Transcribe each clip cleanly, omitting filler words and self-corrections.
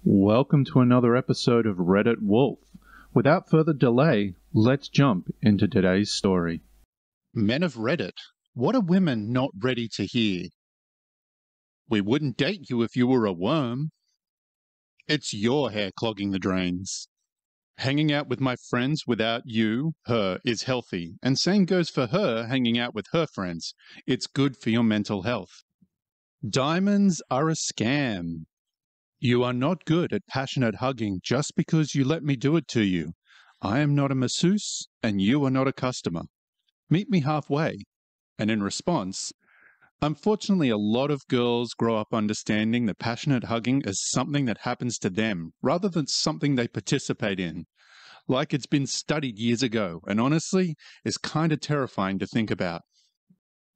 Welcome to another episode of Reddit Wolf. Without further delay, let's jump into today's story. Men of Reddit, what are women not ready to hear? We wouldn't date you if you were a worm. It's your hair clogging the drains. Hanging out with my friends without you, her, is healthy, and same goes for her hanging out with her friends. It's good for your mental health. Diamonds are a scam. You are not good at passionate hugging just because you let me do it to you. I am not a masseuse, and you are not a customer. Meet me halfway. And in response, unfortunately, a lot of girls grow up understanding that passionate hugging is something that happens to them rather than something they participate in. Like it's been studied years ago, and honestly, is kind of terrifying to think about.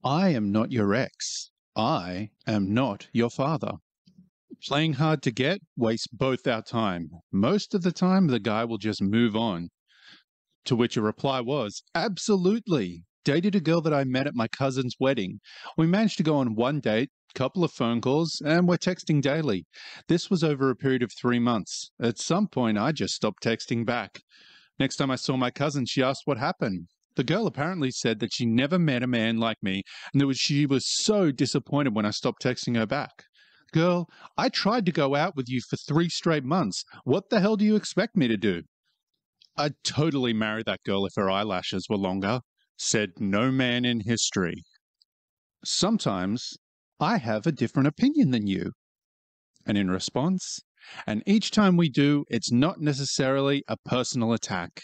I am not your ex. I am not your father. Playing hard to get wastes both our time. Most of the time, the guy will just move on. To which a reply was, absolutely. Dated a girl that I met at my cousin's wedding. We managed to go on one date, couple of phone calls, and we're texting daily. This was over a period of 3 months. At some point, I just stopped texting back. Next time I saw my cousin, she asked what happened. The girl apparently said that she never met a man like me, and that she was so disappointed when I stopped texting her back. Girl, I tried to go out with you for 3 straight months. What the hell do you expect me to do? I'd totally marry that girl if her eyelashes were longer, said no man in history. Sometimes I have a different opinion than you. And in response, and each time we do, it's not necessarily a personal attack.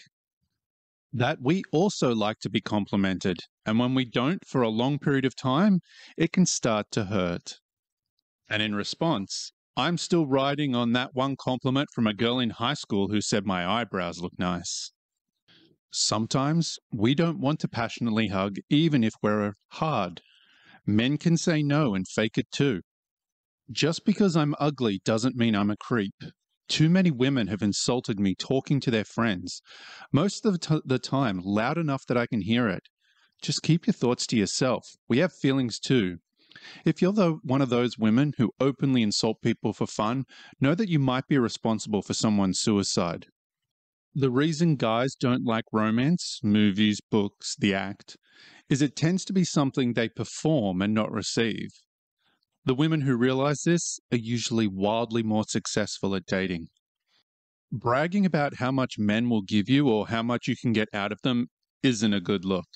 That we also like to be complimented, and when we don't for a long period of time, it can start to hurt. And in response, I'm still riding on that one compliment from a girl in high school who said my eyebrows look nice. Sometimes we don't want to passionately hug even if we're hard. Men can say no and fake it too. Just because I'm ugly doesn't mean I'm a creep. Too many women have insulted me talking to their friends, most of the time loud enough that I can hear it. Just keep your thoughts to yourself. We have feelings too. If you're one of those women who openly insult people for fun, know that you might be responsible for someone's suicide. The reason guys don't like romance, movies, books, the act, is it tends to be something they perform and not receive. The women who realize this are usually wildly more successful at dating. Bragging about how much men will give you or how much you can get out of them isn't a good look.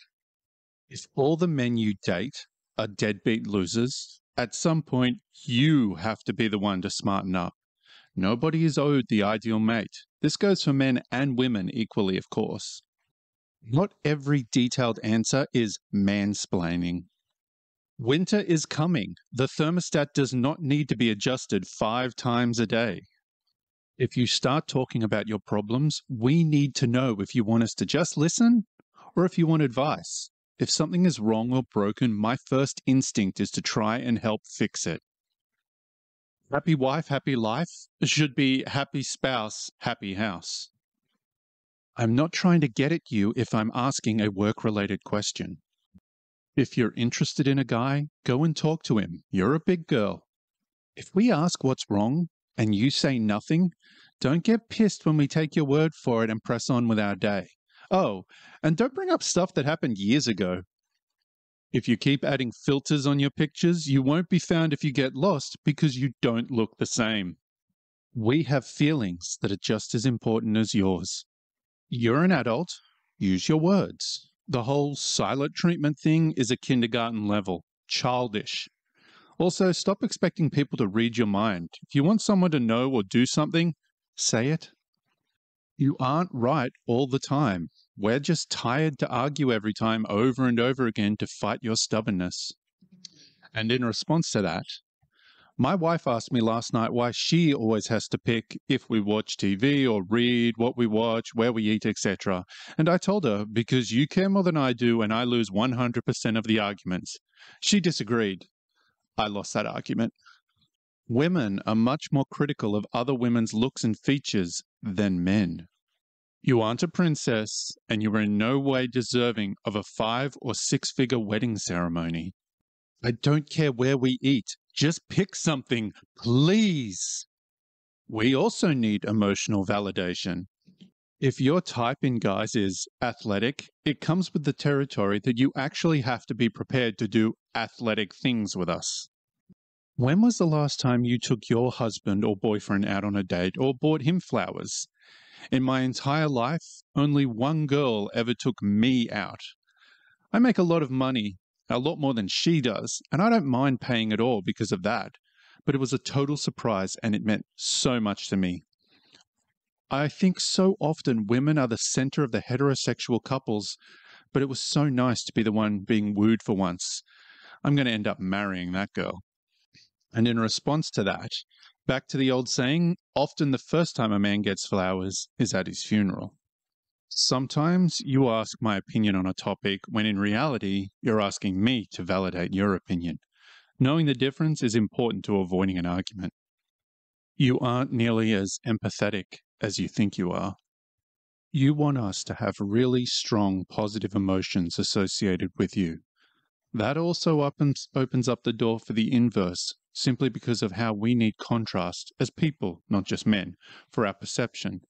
If all the men you date are deadbeat losers, at some point you have to be the one to smarten up. Nobody is owed the ideal mate. This goes for men and women equally, of course. Not every detailed answer is mansplaining. Winter is coming. The thermostat does not need to be adjusted 5 times a day. If you start talking about your problems, we need to know if you want us to just listen or if you want advice. If something is wrong or broken, my first instinct is to try and help fix it. Happy wife, happy life should be happy spouse, happy house. I'm not trying to get at you if I'm asking a work-related question. If you're interested in a guy, go and talk to him. You're a big girl. If we ask what's wrong and you say nothing, don't get pissed when we take your word for it and press on with our day. Oh, and don't bring up stuff that happened years ago. If you keep adding filters on your pictures, you won't be found if you get lost because you don't look the same. We have feelings that are just as important as yours. You're an adult. Use your words. The whole silent treatment thing is a kindergarten level. Childish. Also, stop expecting people to read your mind. If you want someone to know or do something, say it. You aren't right all the time. We're just tired to argue every time over and over again to fight your stubbornness. And in response to that, my wife asked me last night why she always has to pick if we watch TV or read, what we watch, where we eat, etc. And I told her, because you care more than I do and I lose 100% of the arguments. She disagreed. I lost that argument. Women are much more critical of other women's looks and features than men. You aren't a princess, and you are in no way deserving of a 5 or 6 figure wedding ceremony. I don't care where we eat. Just pick something, please. We also need emotional validation. If your type in guys is athletic, it comes with the territory that you actually have to be prepared to do athletic things with us. When was the last time you took your husband or boyfriend out on a date or bought him flowers? In my entire life, only one girl ever took me out. I make a lot of money, a lot more than she does, and I don't mind paying it all because of that. But it was a total surprise and it meant so much to me. I think so often women are the center of the heterosexual couples, but it was so nice to be the one being wooed for once. I'm going to end up marrying that girl. And in response to that, back to the old saying, often the first time a man gets flowers is at his funeral. Sometimes you ask my opinion on a topic when in reality, you're asking me to validate your opinion. Knowing the difference is important to avoiding an argument. You aren't nearly as empathetic as you think you are. You want us to have really strong positive emotions associated with you. That also opens up the door for the inverse, simply because of how we need contrast as people, not just men, for our perception.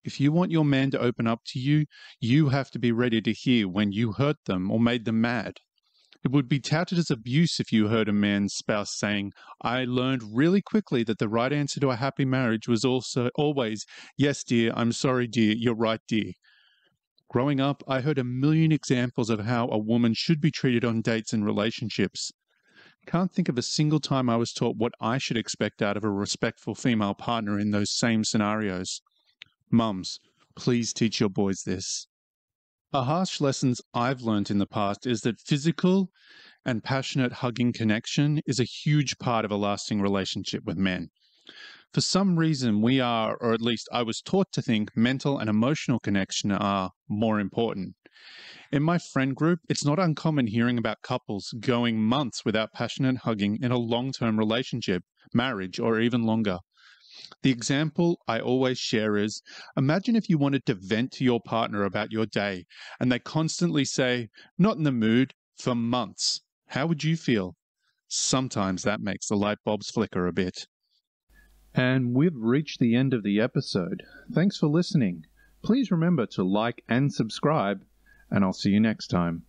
If you want your man to open up to you, you have to be ready to hear when you hurt them or made them mad. It would be touted as abuse if you heard a man's spouse saying, "I learned really quickly that the right answer to a happy marriage was also always, 'Yes, dear, I'm sorry, dear, you're right, dear.'" Growing up, I heard a million examples of how a woman should be treated on dates and relationships. Can't think of a single time I was taught what I should expect out of a respectful female partner in those same scenarios. Mums, please teach your boys this. A harsh lessons I've learned in the past is that physical and passionate hugging connection is a huge part of a lasting relationship with men. For some reason, we are, or at least I was taught to think, mental and emotional connection are more important. In my friend group, it's not uncommon hearing about couples going months without passionate hugging in a long-term relationship, marriage, or even longer. The example I always share is, imagine if you wanted to vent to your partner about your day and they constantly say, "Not in the mood," for months. How would you feel? Sometimes that makes the light bulbs flicker a bit. And we've reached the end of the episode. Thanks for listening. Please remember to like and subscribe, and I'll see you next time.